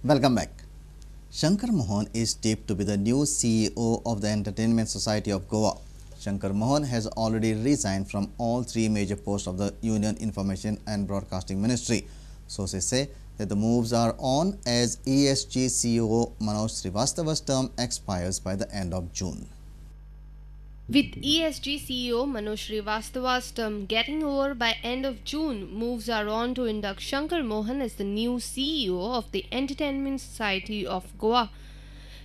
Welcome back. Shankar Mohan is tipped to be the new CEO of the Entertainment Society of Goa. Shankar Mohan has already resigned from all three major posts of the Union Information and Broadcasting Ministry. Sources say that the moves are on as ESG CEO Manoj Srivastava's term expires by the end of June. With ESG CEO Manoj Srivastava's term getting over by end of June, moves are on to induct Shankar Mohan as the new CEO of the Entertainment Society of Goa.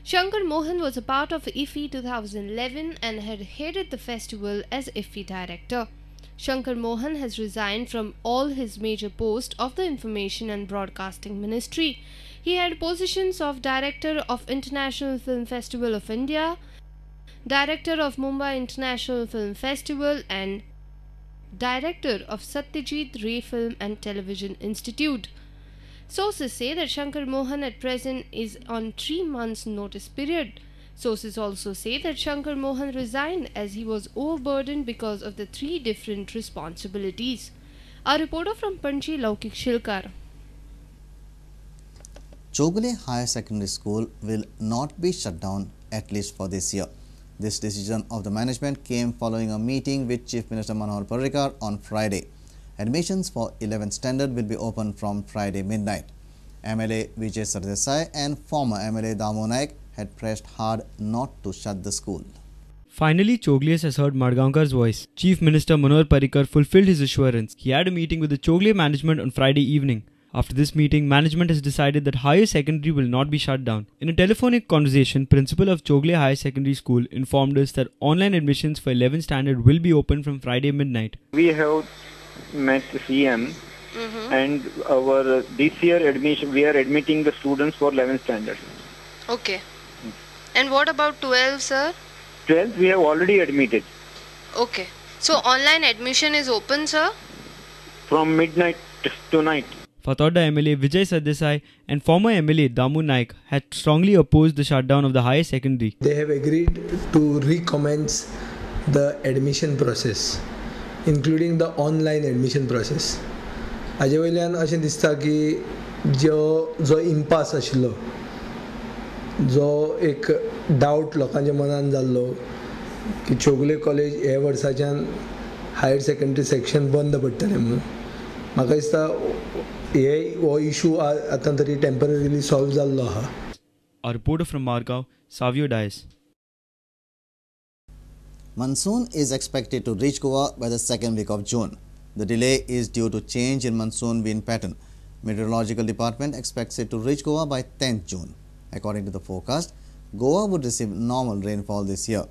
Shankar Mohan was a part of IFFI 2011 and had headed the festival as IFFI director. Shankar Mohan has resigned from all his major posts of the Information and Broadcasting Ministry. He had positions of Director of International Film Festival of India, Director of Mumbai International Film Festival and Director of Satyajit Ray Film and Television Institute. Sources say that Shankar Mohan at present is on 3 months notice period. Sources also say that Shankar Mohan resigned as he was overburdened because of the 3 different responsibilities. A reporter from Panchi, Laukik Shilkar. Jubilee Higher Secondary School will not be shut down, at least for this year. This decision of the management came following a meeting with Chief Minister Manohar Parrikar on Friday. Admissions for 11th standard will be open from Friday midnight. MLA Vijay Sardesai and former MLA Damu Naik had pressed hard not to shut the school. Finally, Choglias has heard Madgaonkar's voice. Chief Minister Manohar Parrikar fulfilled his assurance. He had a meeting with the Choglia management on Friday evening. After this meeting, management has decided that higher secondary will not be shut down. In a telephonic conversation, principal of Jubilee Higher Secondary School informed us that online admissions for 11th standard will be open from Friday midnight. We have met CM and our this year admission, we are admitting the students for 11th standard. Okay. And what about 12, sir? 12th we have already admitted. Okay. So online admission is open, sir? From midnight tonight. Fatauda MLA Vijay Sardesai and former MLA Damu Naik had strongly opposed the shutdown of the higher secondary. They have agreed to recommence the admission process, including the online admission process. हाजे वयल्यान अशें दिसता की जो impasse आशिल्लो, जो एक doubt लोकांच्या मनान जाल्लो की चोगले कॉलेज ह्या वर्साच्यान हायर सेकंडरी सेक्शन बंद पडटलें म्हणून, म्हाका दिसता हो इशू आतां तरी टेम्पररीली सॉल्व जाल्लो आहा. A reporter from Margao, Savio Dias. Monsoon is expected to reach Goa by the second week of June. The delay is due to change in monsoon wind pattern. Meteorological department expects it to reach Goa by 10th June. According to the forecast, Goa would receive normal rainfall this year.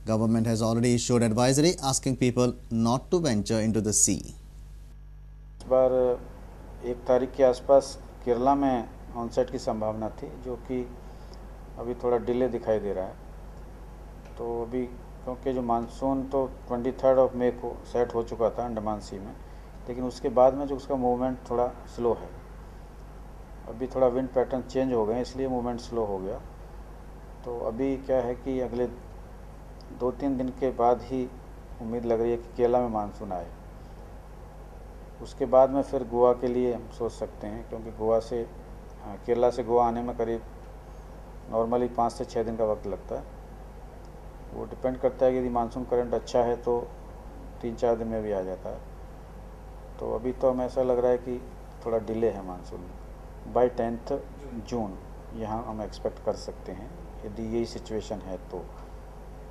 Government has already issued advisory asking people not to venture into the sea. इस बार 1 तारीख के आसपास केरला में onset की संभावना थी, जो कि अभी थोड़ा डिले दिखाई दे रहा है. तो अभी क्योंकि जो मानसून तो 23 मई को सेट हो चुका था अंडमान सी में, लेकिन उसके बाद में जो उसका मूवमेंट थोड़ा स्लो है. अभी थोड़ा विंड पैटर्न चेंज हो गए, इसलिए मूवमेंट स्लो हो गया. तो अभी क्या है कि अगले 2-3 दिन के बाद ही उम्मीद लग रही है कि केरला में मानसून आए. उसके बाद में फिर गोवा के लिए हम सोच सकते हैं, क्योंकि गोवा से केरला से गोवा आने में करीब नॉर्मली 5 से 6 दिन का वक्त लगता है. वो डिपेंड करता है कि यदि मानसून करंट अच्छा है तो 3-4 दिन में भी आ जाता है. तो अभी तो हमें ऐसा लग रहा है कि थोड़ा डिले है मानसून में. बाय 10th जून यहाँ हम एक्सपेक्ट कर सकते हैं, यदि यही सिचुएशन है. तो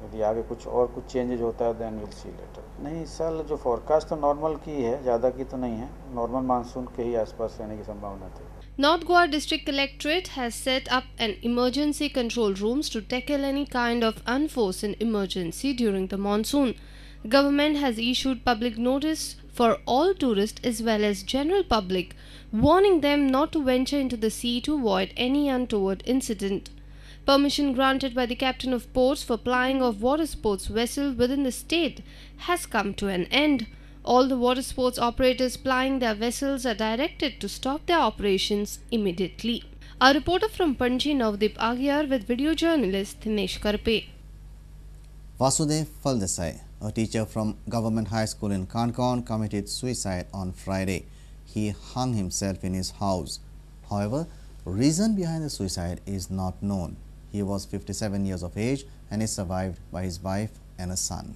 यदि आगे कुछ चेंजेज होता है देन विल सी लेटर. नहीं, इस साल जो फोरकास्ट तो नॉर्मल की है, ज़्यादा की तो नहीं है. नॉर्मल मानसून के ही आसपास रहने की संभावना थी. North Goa District Collectorate has set up an emergency control rooms to tackle any kind of unforeseen emergency during the monsoon. Government has issued public notice for all tourists as well as general public, warning them not to venture into the sea to avoid any untoward incident. Permission granted by the captain of ports for plying of water sports vessel within the state has come to an end. All the water sports operators plying their vessels are directed to stop their operations immediately. A reporter from Panji, Navdeep Agyar, with video journalist Dinesh Karpe. Vasudev Faldesai, a teacher from Government High School in Kankan, committed suicide on Friday. He hung himself in his house. However, Reason behind the suicide is not known. He was 57 years of age and is survived by his wife and a son.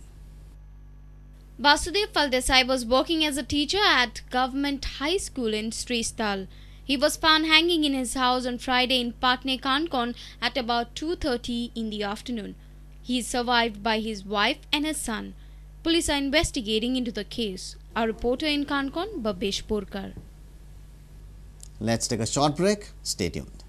Vasudev Faldesai was working as a teacher at Government High School in Sristal. He was found hanging in his house on Friday in Patne Kankon at about 2:30 in the afternoon. He is survived by his wife and his son. Police are investigating into the case. Our reporter in Kankon, Babbesh Porkar. Let's take a short break. Stay tuned.